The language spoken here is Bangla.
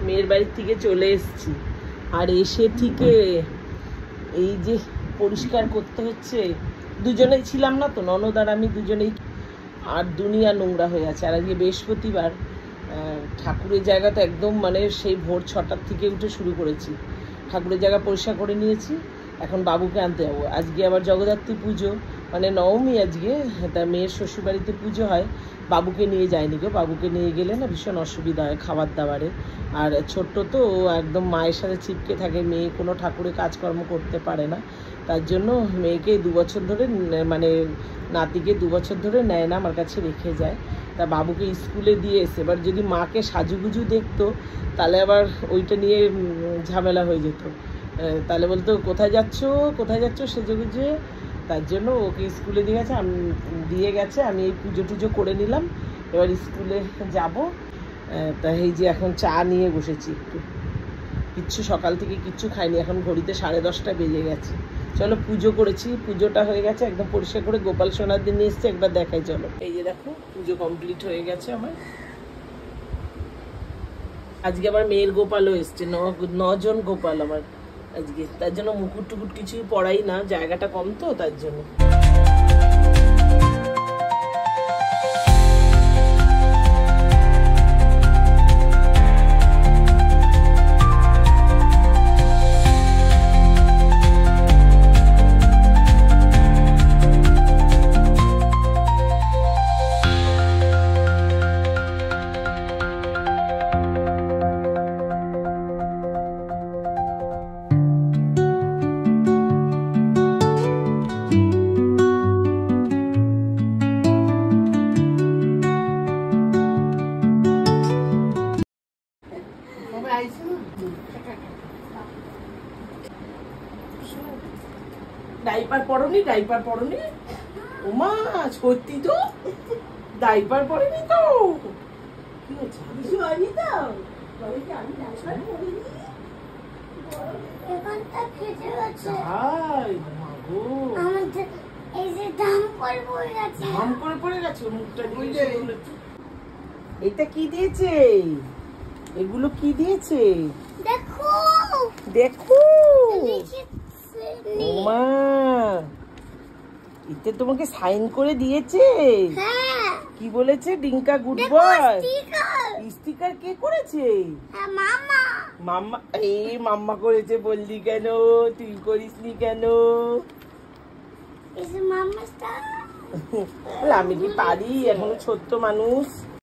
মেয়ের বাড়ির থেকে চলে এসেছি, আর এসে থেকে এই যে পরিষ্কার করতে হচ্ছে। দুজনেই ছিলাম না তো, ননদ আর আমি দুজনেই, আর দুনিয়া নোংরা হয়ে আছে। আর আজকে বৃহস্পতিবার, ঠাকুরের জায়গা তো একদম মানে সেই ভোর 6টার থেকে উঠে শুরু করেছি। ঠাকুরের জায়গা পরিষ্কার করে নিয়েছি, এখন বাবুকে আনতে যাবো। আজকে আবার জগদ্ধাত্রী পুজো, মানে নবমী আজকে, তার মেয়ের শ্বশুরবাড়িতে পুজো হয়। বাবুকে নিয়ে যায়নি গো, বাবুকে নিয়ে গেলে না ভীষণ অসুবিধা হয় খাবার দাবারে। আর ছোট্ট তো, ও একদম মায়ের সাথে ছিপকে থাকে, মেয়ে কোনো ঠাকুরের কাজকর্ম করতে পারে না। তার জন্য মেয়েকে 2 বছর ধরে, মানে নাতিকে 2 বছর ধরে নেয় না, আমার কাছে রেখে যায়। তা বাবুকে স্কুলে দিয়ে এসে এবার যদি মাকে সাজুগুজু দেখতো তাহলে আবার ওইটা নিয়ে ঝামেলা হয়ে যেত। তাহলে বলতো কোথায় যাচ্ছ সেজেগুজে। তার জন্য ওকে স্কুলে দিয়ে গেছে, আমি এই পুজো টুজো করে নিলাম, এবার স্কুলে যাব। তা এই যে এখন চা নিয়ে বসেছি, কিচ্ছু সকাল থেকে কিচ্ছু খাইনি, এখন ঘড়িতে 10:30 বেজে গেছে। চলো পুজো করেছি, পুজোটা হয়ে গেছে একদম পরিষ্কার করে। গোপাল সোনার দিন নিয়ে এসছে, একবার দেখাই চলো। এই যে দেখো পুজো কমপ্লিট হয়ে গেছে আমার। আজকে আবার মেয়ের গোপালও এসছে, 9 জন গোপাল আমার আজকে। তার জন্য মুকুট টুকুট কিছুই পড়াই না, জায়গাটা কম তো তার জন্য। ডাইপার পরনি ওমা, সত্যি তো ডাইপার পরেনি তো। কি হচ্ছে? কিছু হয়নি তো? এটা কি দিয়েছে? এগুলো কি দিয়েছে দেখো দেখো। মা এতে তোমাকে সাইন করে দিয়েছে? কি বলেছে? ডিঙ্কা গুড বয়। স্টিকার কে করেছে? মাম্মা। এই মাম্মা করেছে বললি কেন? তুই করিসনি কেন? আমি কি পারি? এখনো ছোট্ট মানুষ।